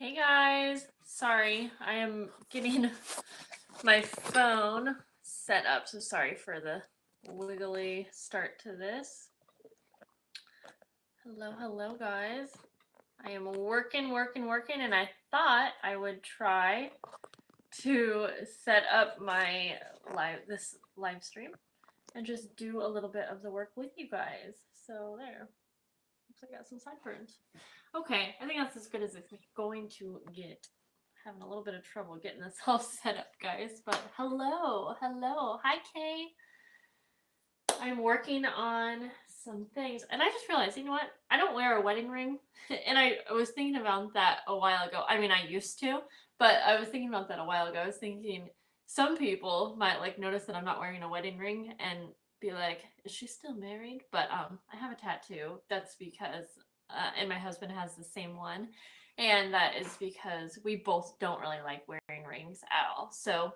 Hey guys, sorry, I am getting my phone set up, so sorry for the wiggly start to this. Hello guys. I am working, and I thought I would try to set up my this live stream and just do a little bit of the work with you guys. So there. Looks like I got some sideburns. Okay, I think that's as good as it's going to get. Having a little bit of trouble getting this all set up, guys. But hello. Hi, Kay. I'm working on some things, and I just realized, you know what? I don't wear a wedding ring, and I was thinking about that a while ago. I mean, I used to, but I was thinking about that a while ago. I was thinking some people might like notice that I'm not wearing a wedding ring and be like, "Is she still married?" But I have a tattoo. That's because, and my husband has the same one, and that is because we both don't really like wearing rings at all. So,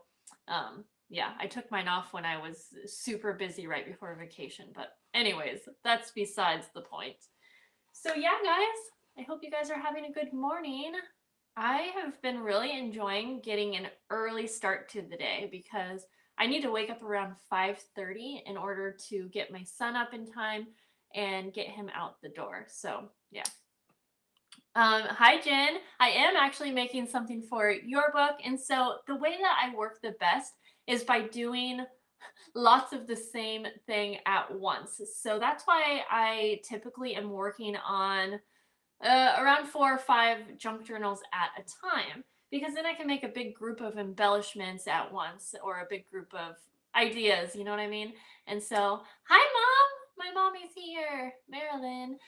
yeah, I took mine off when I was super busy right before vacation. But anyways, that's besides the point. So yeah, guys, I hope you guys are having a good morning. I have been really enjoying getting an early start to the day because I need to wake up around 5:30 in order to get my son up in time and get him out the door. So yeah. Hi, Jen. I am actually making something for your book. And so the way that I work the best is by doing lots of the same thing at once. So that's why I typically am working on around 4 or 5 junk journals at a time, because then I can make a big group of embellishments at once, or a big group of ideas, you know what I mean? And so, hi, Mom! My mommy's here, Marilyn.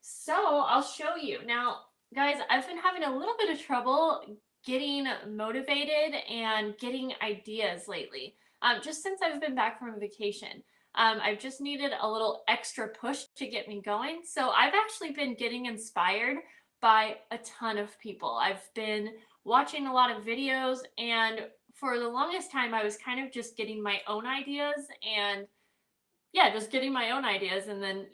So I'll show you. Now, guys, I've been having a little bit of trouble getting motivated and getting ideas lately, just since I've been back from vacation. I've just needed a little extra push to get me going. So I've actually been getting inspired by a ton of people. I've been watching a lot of videos, and for the longest time, I was kind of just getting my own ideas and yeah, just getting my own ideas and then,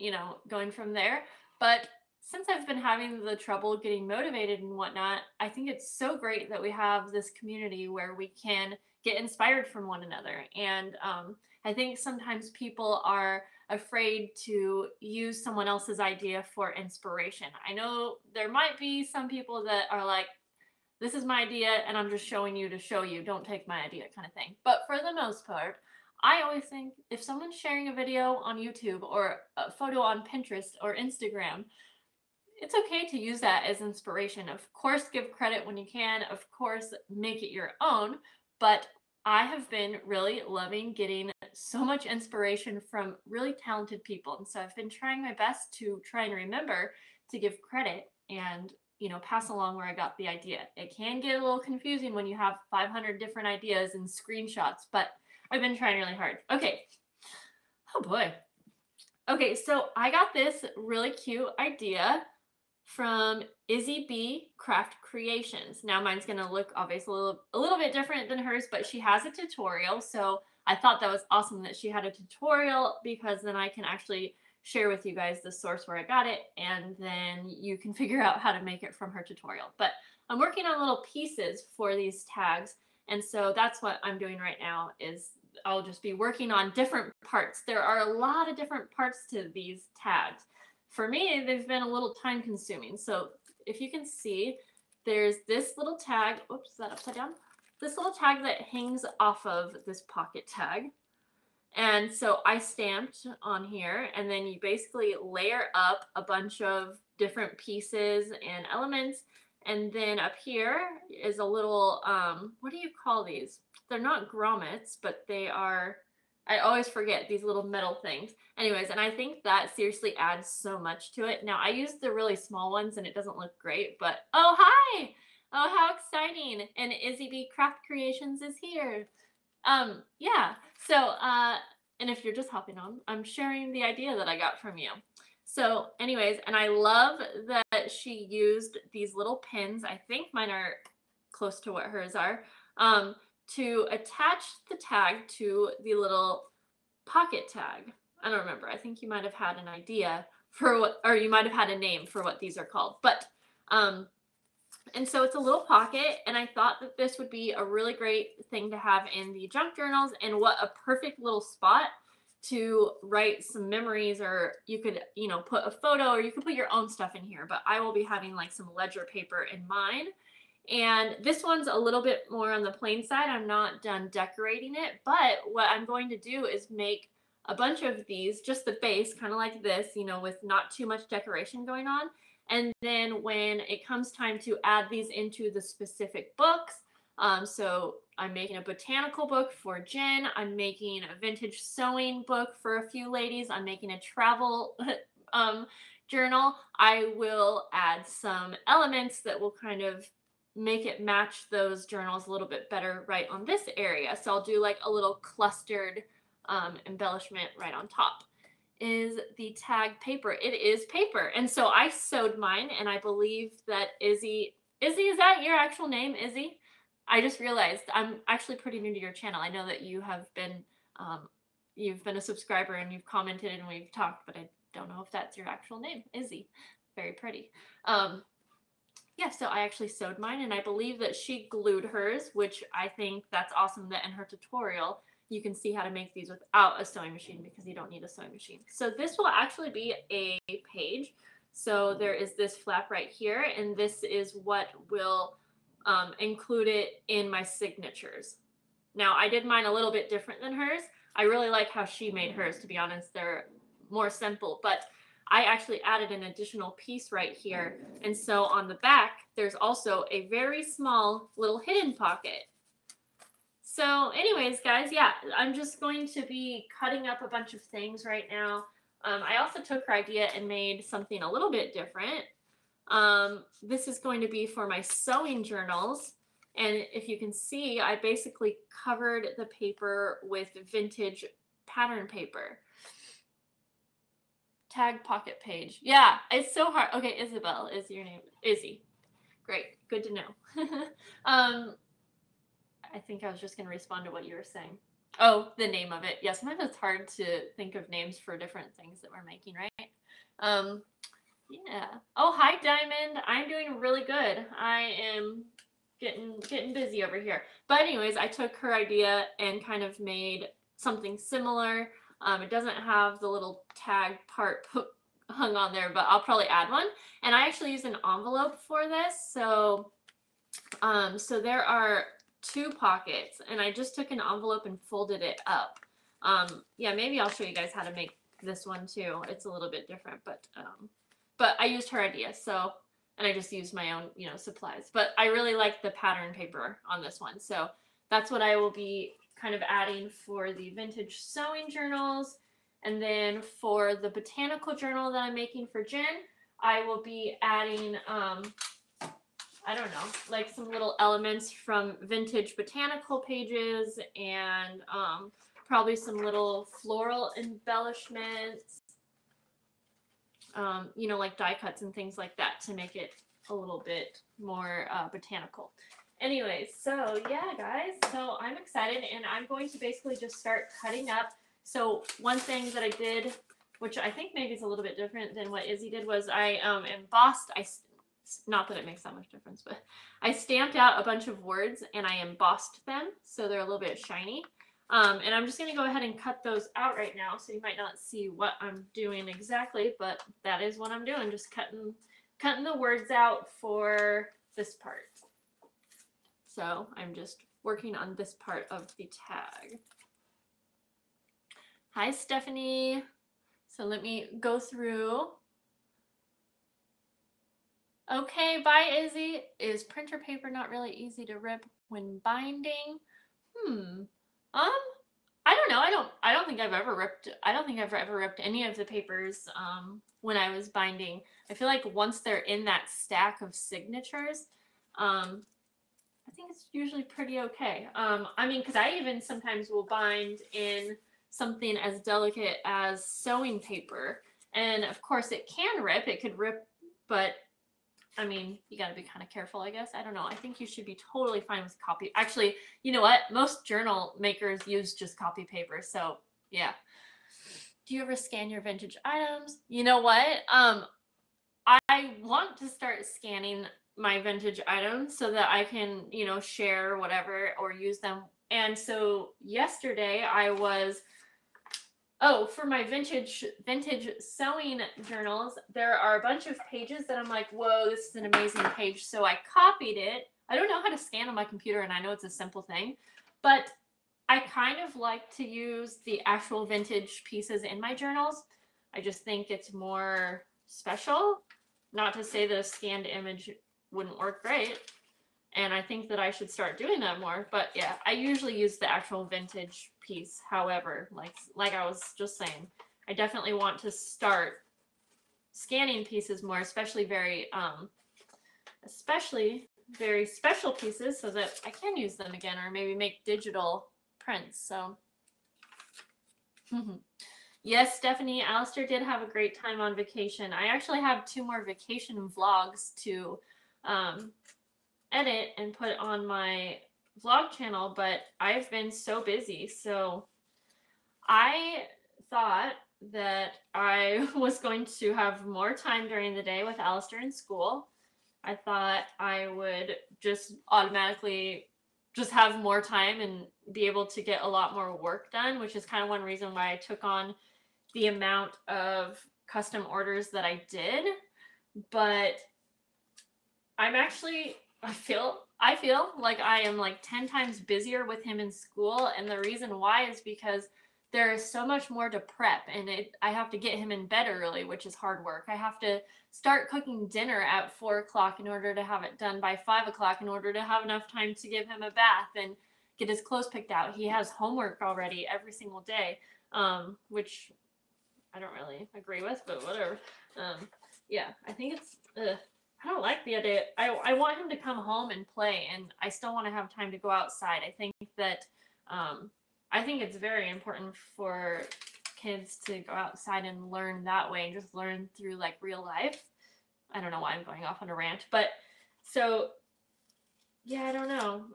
going from there. But since I've been having the trouble getting motivated and whatnot, I think it's so great that we have this community where we can get inspired from one another. And I think sometimes people are afraid to use someone else's idea for inspiration. I know there might be some people that are like, this is my idea and I'm just showing you to show you, don't take my idea kind of thing. But for the most part, I always think if someone's sharing a video on YouTube or a photo on Pinterest or Instagram, it's okay to use that as inspiration. Of course, give credit when you can. Of course, make it your own. But I have been really loving getting so much inspiration from really talented people. And so I've been trying my best to try and remember to give credit and pass along where I got the idea. It can get a little confusing when you have 500 different ideas and screenshots, but I've been trying really hard. Okay. Oh boy. Okay, so I got this really cute idea from Izzy B Craft Creations. Now mine's gonna look obviously a little bit different than hers, but she has a tutorial. So I thought that was awesome that she had a tutorial, because then I can actually share with you guys the source where I got it, and then you can figure out how to make it from her tutorial. But I'm working on little pieces for these tags, and so that's what I'm doing right now. Is I'll just be working on different parts. There are a lot of different parts to these tags. For me, they've been a little time consuming. So if you can see, there's this little tag. Oops, is that upside down? This little tag that hangs off of this pocket tag. And so I stamped on here, and then you basically layer up a bunch of different pieces and elements. And then up here is a little, what do you call these? They're not grommets, but they are, I always forget these little metal things. Anyways, and I think that seriously adds so much to it. Now I use the really small ones and it doesn't look great, but oh, hi. Oh, how exciting. And Izzy B Craft Creations is here. Yeah. So, and if you're just hopping on, I'm sharing the idea that I got from you. So anyways, and I love that she used these little pins. I think mine are close to what hers are, to attach the tag to the little pocket tag. I don't remember. I think you might have had an idea for what, or you might have had a name for what these are called. But And so it's a little pocket, and I thought that this would be a really great thing to have in the junk journals, and what a perfect little spot to write some memories, or you could, you know, put a photo, or you could put your own stuff in here, but I will be having like some ledger paper in mine. And this one's a little bit more on the plain side. I'm not done decorating it, but what I'm going to do is make a bunch of these, just the base, kind of like this, you know, with not too much decoration going on. And then when it comes time to add these into the specific books, so I'm making a botanical book for Jen. I'm making a vintage sewing book for a few ladies. I'm making a travel journal. I will add some elements that will kind of make it match those journals a little bit better right on this area. So I'll do like a little clustered embellishment right on top. Is the tag paper. It is paper. And so I sewed mine, and I believe that Izzy, is that your actual name, Izzy? I just realized I'm actually pretty new to your channel. I know that you have been, you've been a subscriber and you've commented and we've talked, but I don't know if that's your actual name, Izzy. Very pretty. Yeah, so I actually sewed mine, and I believe that she glued hers, which I think that's awesome that in her tutorial you can see how to make these without a sewing machine, because you don't need a sewing machine. So this will actually be a page. So there is this flap right here, and this is what will include it in my signatures. Now, I did mine a little bit different than hers. I really like how she made hers, to be honest. They're more simple, but I actually added an additional piece right here. And so on the back, there's also a very small little hidden pocket. So anyways, guys, yeah, I'm just going to be cutting up a bunch of things right now. I also took her idea and made something a little bit different. This is going to be for my sewing journals. And if you can see, I basically covered the paper with vintage pattern paper. Tag pocket page. Yeah, it's so hard. Okay, Isabel is your name. Izzy. Great. Good to know. I think I was just going to respond to what you were saying. Oh, the name of it. Yeah, sometimes it's hard to think of names for different things that we're making, right? Yeah. Oh, hi, Diamond. I'm doing really good. I am getting busy over here. But anyways, I took her idea and kind of made something similar. It doesn't have the little tag part hung on there, but I'll probably add one. And I actually used an envelope for this. So there are 2 pockets, and I just took an envelope and folded it up. Yeah, maybe I'll show you guys how to make this one too. It's a little bit different, but I used her idea, so, and I just used my own, you know, supplies. But I really like the pattern paper on this one, so that's what I will be kind of adding for the vintage sewing journals. And then for the botanical journal that I'm making for Jen, I will be adding I don't know, like some little elements from vintage botanical pages, and probably some little floral embellishments, you know, like die cuts and things like that to make it a little bit more botanical. Anyways, so yeah, guys, so I'm excited, and I'm going to basically just start cutting up. So one thing that I did, which I think maybe is a little bit different than what Izzy did, was I embossed, not that it makes that much difference, but I stamped out a bunch of words and I embossed them so they're a little bit shiny. And I'm just going to go ahead and cut those out right now, so you might not see what I'm doing exactly, but that is what I'm doing, just cutting the words out for this part. So I'm just working on this part of the tag. Hi, Stephanie. So let me go through. Okay, bye, Izzy. Is printer paper not really easy to rip when binding? I don't know. I don't think I've ever ripped any of the papers when I was binding. I feel like once they're in that stack of signatures, I think it's usually pretty okay. I mean, because I even sometimes will bind in something as delicate as sewing paper, and of course it can rip. It could rip, but I mean, you got to be kind of careful, I guess. I don't know. I think you should be totally fine with copy. Actually, you know what? Most journal makers use just copy paper. So, yeah. Do you ever scan your vintage items? You know what? I want to start scanning my vintage items so that I can, you know, share whatever or use them. And so yesterday I was, oh, for my vintage sewing journals, there are a bunch of pages that I'm like, whoa, this is an amazing page. So I copied it. I don't know how to scan on my computer, and I know it's a simple thing, but I kind of like to use the actual vintage pieces in my journals. I just think it's more special. Not to say that a scanned image wouldn't work great. And I think that I should start doing that more. But yeah, I usually use the actual vintage piece. However, like I was just saying, I definitely want to start scanning pieces more, especially very special pieces, so that I can use them again, or maybe make digital prints. So yes, Stephanie, Alistair did have a great time on vacation. I actually have 2 more vacation vlogs to edit and put on my vlog channel, but I've been so busy. So I thought that I was going to have more time during the day with Alistair in school. I thought I would just automatically just have more time and be able to get a lot more work done, which is kind of one reason why I took on the amount of custom orders that I did. But I'm actually, I feel like I am like 10 times busier with him in school, and the reason why is because there is so much more to prep, and I have to get him in bed early, which is hard work. I have to start cooking dinner at 4 o'clock in order to have it done by 5 o'clock, in order to have enough time to give him a bath and get his clothes picked out. He has homework already every single day, which I don't really agree with, but whatever. Yeah, I think it's, I don't like the idea. I want him to come home and play, and I still want to have time to go outside. I think that, I think it's very important for kids to go outside and learn that way, and just learn through like real life. I don't know why I'm going off on a rant, but so yeah, I don't know.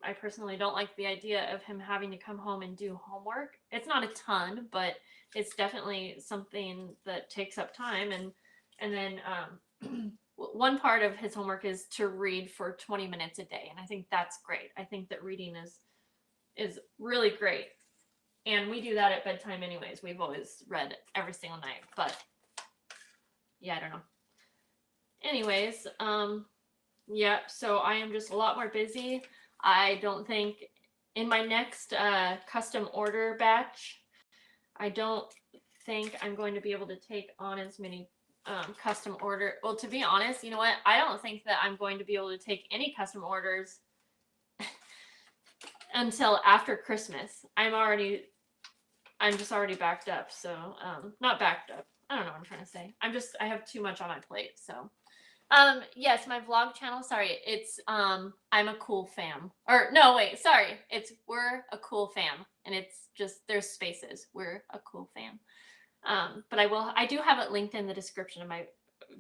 I personally don't like the idea of him having to come home and do homework. It's not a ton, but it's definitely something that takes up time. And then one part of his homework is to read for 20 minutes a day, and I think that's great. I think that reading is really great. And we do that at bedtime anyways. We've always read every single night. But yeah, I don't know. Anyways, yeah, so I am just a lot more busy. I don't think in my next custom order batch, I don't think I'm going to be able to take on as many custom order. Well, to be honest, you know what? I don't think that I'm going to be able to take any custom orders until after Christmas. I'm just already backed up. So, not backed up. I don't know what I'm trying to say. I have too much on my plate. So, yes, my vlog channel. Sorry, it's I'm a cool fam. Or no, wait, sorry. It's we're a cool fam, and it's just there's spaces. We're a cool fam. But I do have it linked in the description of my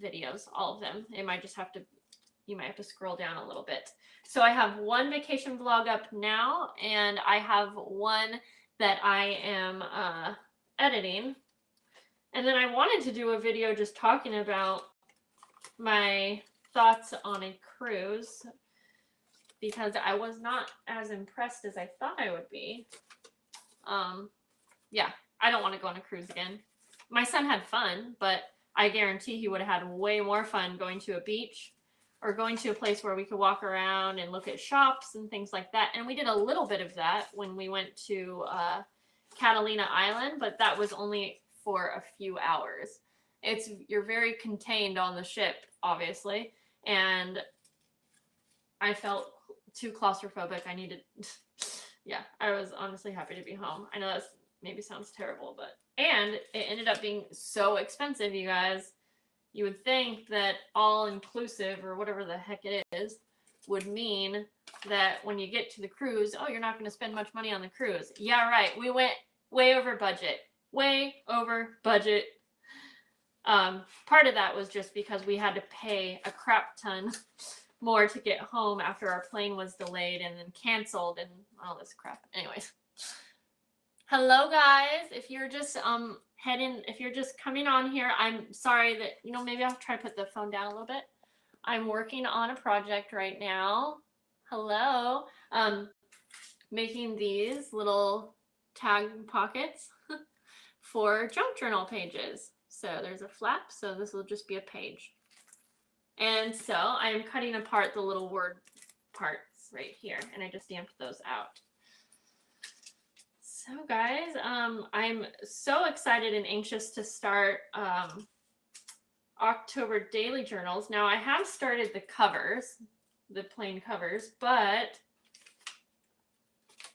videos, all of them. You might have to scroll down a little bit. So I have one vacation vlog up now, and I have one that I am editing. And then I wanted to do a video just talking about my thoughts on a cruise, because I was not as impressed as I thought I would be. Yeah, I don't want to go on a cruise again. My son had fun, but I guarantee he would have had way more fun going to a beach or going to a place where we could walk around and look at shops and things like that. And we did a little bit of that when we went to Catalina Island, but that was only for a few hours. You're very contained on the ship, obviously, and I felt too claustrophobic. Yeah, I was honestly happy to be home. I know that maybe sounds terrible, and it ended up being so expensive, you guys. You would think that all inclusive, or whatever the heck it is, would mean that when you get to the cruise, oh, you're not going to spend much money on the cruise. Yeah, right. We went way over budget. Way over budget. Part of that was just because we had to pay a crap ton more to get home after our plane was delayed and then canceled and all this crap. Anyways. Hello guys. If you're just if you're just coming on here, I'm sorry that, maybe I'll try to put the phone down a little bit. I'm working on a project right now. Hello. Making these little tag pockets for junk journal pages. So there's a flap, so this will just be a page. And so I'm cutting apart the little word parts right here, and I just stamped those out. So guys, I'm so excited and anxious to start October daily journals. Now I have started the covers, the plain covers, but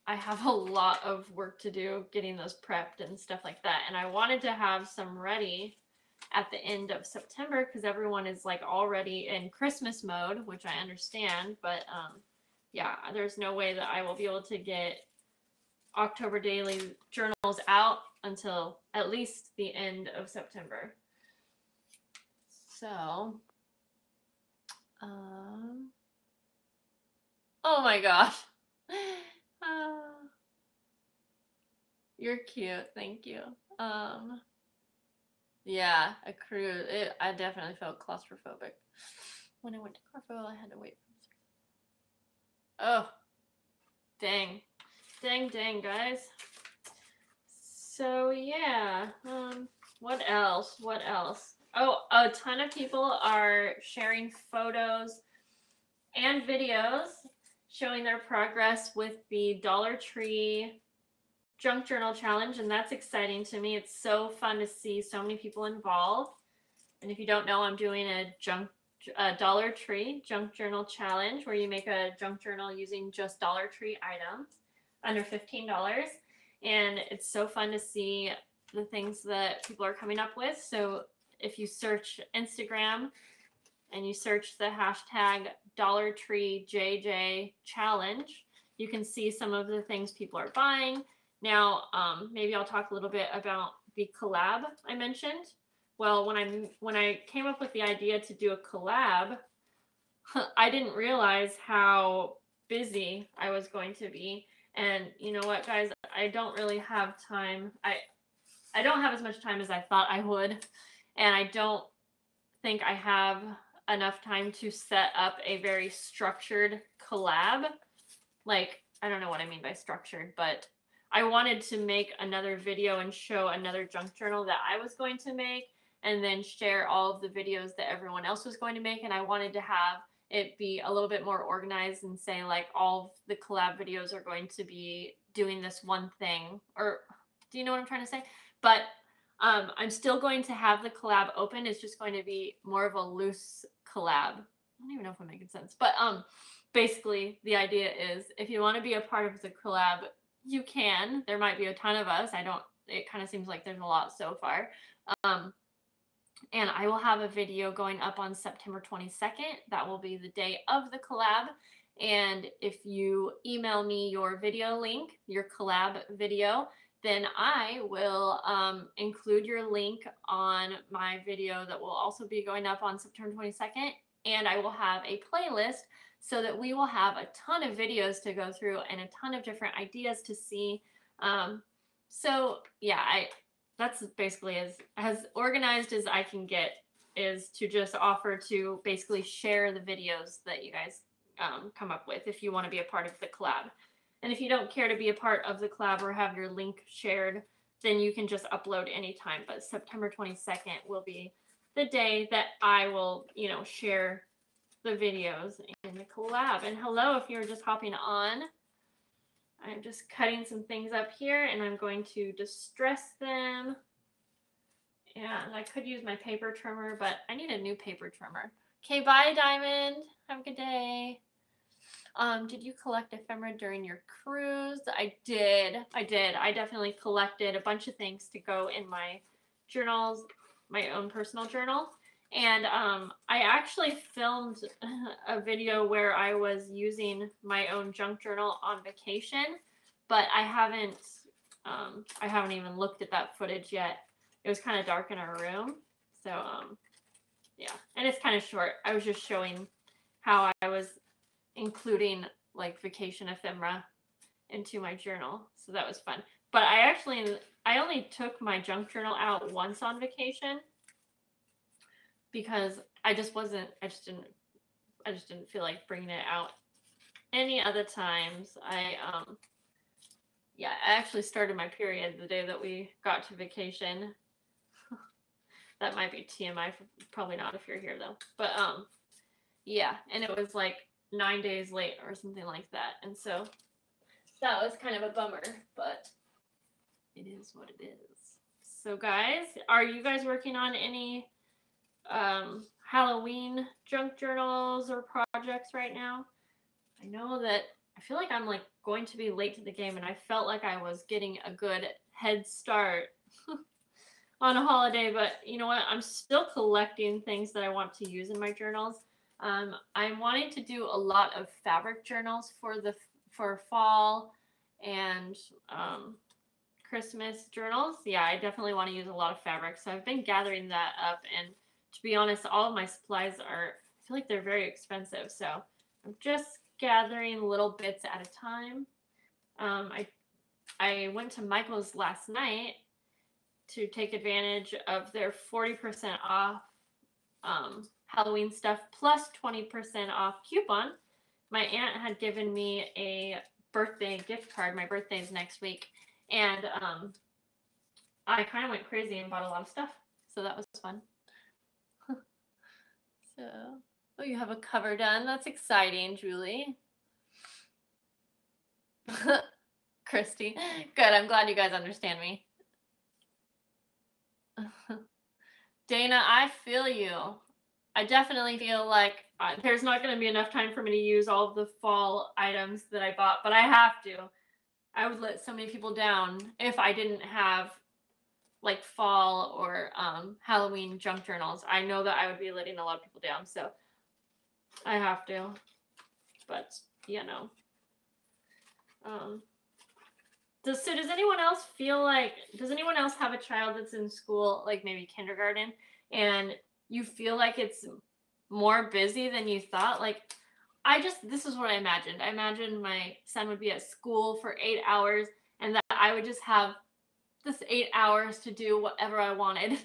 I have a lot of work to do getting those prepped and stuff like that. And I wanted to have some ready at the end of September because everyone is like already in Christmas mode, which I understand, but yeah, there's no way that I will be able to get October daily journals out until at least the end of September. So, oh my gosh. You're cute, thank you. Yeah, a cruise. I definitely felt claustrophobic. When I went to Corfu, I had to wait. Oh, dang. Dang, guys. So, yeah. What else? Oh, a ton of people are sharing photos and videos showing their progress with the Dollar Tree Junk Journal Challenge, and that's exciting to me. It's so fun to see so many people involved. And if you don't know, I'm doing a Dollar Tree Junk Journal Challenge where you make a junk journal using just Dollar Tree items under $15. And it's so fun to see the things that people are coming up with. So if you search Instagram and you search the hashtag Dollar Tree JJ Challenge, you can see some of the things people are buying. Now, maybe I'll talk a little bit about the collab I mentioned. Well, when I came up with the idea to do a collab, I didn't realize how busy I was going to be. And you know what, guys? I don't really have time. I don't have as much time as I thought I would. And I don't think I have enough time to set up a very structured collab. Like, I don't know what I mean by structured, but I wanted to make another video and show another junk journal that I was going to make and then share all of the videos that everyone else was going to make. And I wanted to have it be a little bit more organized and say like all the collab videos are going to be doing this one thing. Or do you know what I'm trying to say? But I'm still going to have the collab open. It's just going to be more of a loose collab. I don't even know if I'm making sense. But basically the idea is if you want to be a part of the collab, you can. There might be a ton of us. It kind of seems like there's a lot so far. And I will have a video going up on September 22nd. That will be the day of the collab. And if you email me your video link, your collab video, then I will include your link on my video that will also be going up on September 22nd. And I will have a playlist so that we will have a ton of videos to go through and a ton of different ideas to see. So yeah, that's basically as organized as I can get, is to just offer to basically share the videos that you guys come up with if you want to be a part of the collab. And if you don't care to be a part of the collab or have your link shared, then you can just upload anytime. But September 22nd will be the day that I will, share the videos in the collab. And hello, if you're just hopping on, I'm just cutting some things up here and I'm going to distress them. And I could use my paper trimmer, but I need a new paper trimmer. Okay, bye, Diamond. Have a good day. Did you collect ephemera during your cruise? I did. I definitely collected a bunch of things to go in my journals, my own personal journal. And I actually filmed a video where I was using my own junk journal on vacation, but I haven't even looked at that footage yet. It was kind of dark in our room. So yeah, and it's kind of short. I was just showing how I was including like vacation ephemera into my journal. So that was fun. But I only took my junk journal out once on vacation because I just didn't I just didn't feel like bringing it out any other times. Yeah, I actually started my period the day that we got to vacation. That might be TMI, probably not if you're here though. But yeah, and it was like 9 days late or something like that. And so that was kind of a bummer, but it is what it is. So guys, are you guys working on any Halloween junk journals or projects right now? I know that I feel like I'm like going to be late to the game, and I felt like I was getting a good head start on a holiday, but you know what? I'm still collecting things that I want to use in my journals. I'm wanting to do a lot of fabric journals for fall and Christmas journals. Yeah, I definitely want to use a lot of fabric, so I've been gathering that up. And to be honest, all of my supplies I feel like they're very expensive, so I'm just gathering little bits at a time. I went to Michael's last night to take advantage of their 40% off Halloween stuff plus 20% off coupon. My aunt had given me a birthday gift card. My birthday is next week, and I kind of went crazy and bought a lot of stuff, so that was fun. So, oh, you have a cover done. That's exciting, Julie. Christy, good. I'm glad you guys understand me. Dana, I feel you. I definitely feel like there's not going to be enough time for me to use all of the fall items that I bought, but I have to. I would let so many people down if I didn't have like fall or Halloween junk journals. I know that I would be letting a lot of people down, so I have to. But you know, does anyone else feel like? Does anyone else have a child that's in school, like maybe kindergarten, and you feel like it's more busy than you thought? Like, this is what I imagined. I imagined my son would be at school for 8 hours, and that I would just have this 8 hours to do whatever I wanted.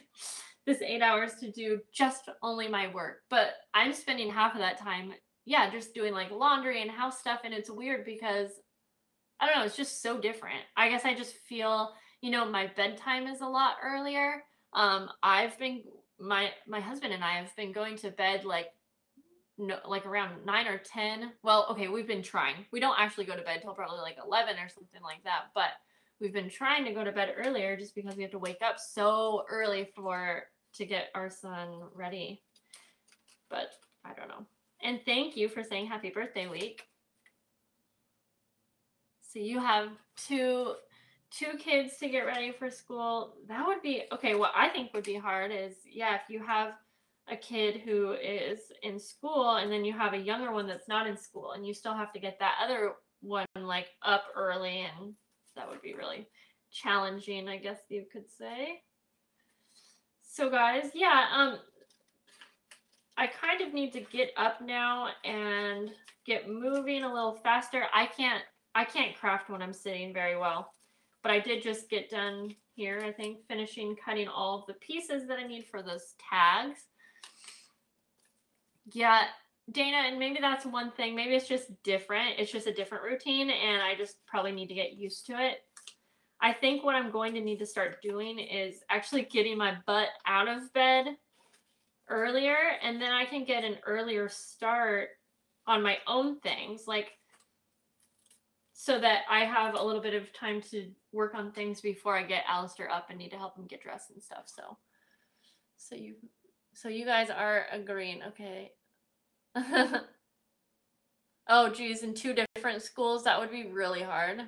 This 8 hours to do just only my work. But I'm spending half of that time, yeah, just doing like laundry and house stuff. And it's weird because, I don't know, it's just so different. I guess I just feel, my bedtime is a lot earlier. My husband and I have been going to bed like around 9 or 10. Well, okay, we've been trying. We don't actually go to bed till probably like 11 or something like that. But we've been trying to go to bed earlier just because we have to wake up so early to get our son ready. But I don't know. And thank you for saying happy birthday week. So you have two kids to get ready for school. That would be okay. What I think would be hard is, yeah, if you have a kid who is in school and then you have a younger one that's not in school and you still have to get that other one like up early, and that would be really challenging, I guess you could say. So guys, yeah, I kind of need to get up now and get moving a little faster. I can't craft when I'm sitting very well, but I did just get done here, I think, finishing cutting all of the pieces that I need for those tags. Yeah, Dana, and maybe that's one thing. Maybe it's just different. It's just a different routine, and I just probably need to get used to it. I think what I'm going to need to start doing is actually getting my butt out of bed earlier, and then I can get an earlier start on my own things, like so that I have a little bit of time to work on things before I get Alistair up and need to help him get dressed and stuff. So you guys are agreeing, okay? Oh geez, in 2 different schools, that would be really hard.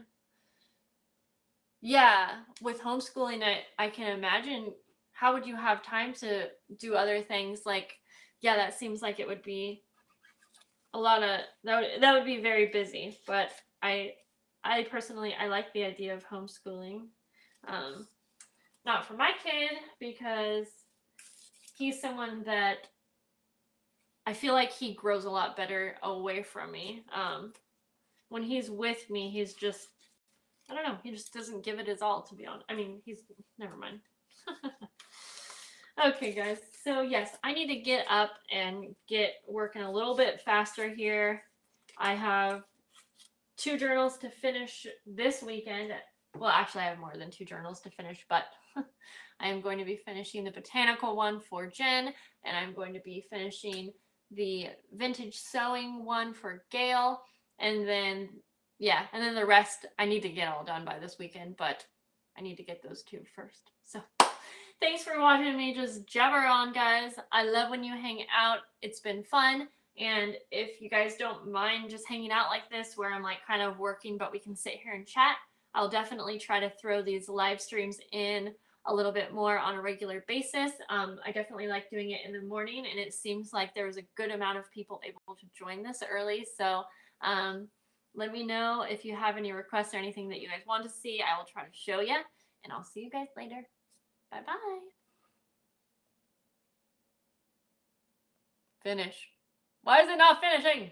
Yeah, with homeschooling, I can imagine, how would you have time to do other things? Like, yeah, that seems like it would be a lot of, that would be very busy. But I personally, I like the idea of homeschooling. Not for my kid, because he's someone that I feel like he grows a lot better away from me. When he's with me, he's just, I don't know, he just doesn't give it his all, to be honest. I mean, never mind. Okay, guys. So yes, I need to get up and get working a little bit faster here. I have 2 journals to finish this weekend. Well, actually, I have more than 2 journals to finish, but I am going to be finishing the botanical one for Jen, and I'm going to be finishing the vintage sewing one for Gail, and then, yeah, and then the rest I need to get all done by this weekend, but I need to get those 2 first. So thanks for watching me just jabber on, guys. I love when you hang out. It's been fun. And if you guys don't mind just hanging out like this, where I'm like kind of working, but we can sit here and chat, I'll definitely try to throw these live streams in a little bit more on a regular basis. I definitely like doing it in the morning, and it seems like there was a good amount of people able to join this early. So let me know if you have any requests or anything that you guys want to see. I will try to show you, and I'll see you guys later. Bye-bye. Finish. Why is it not finishing?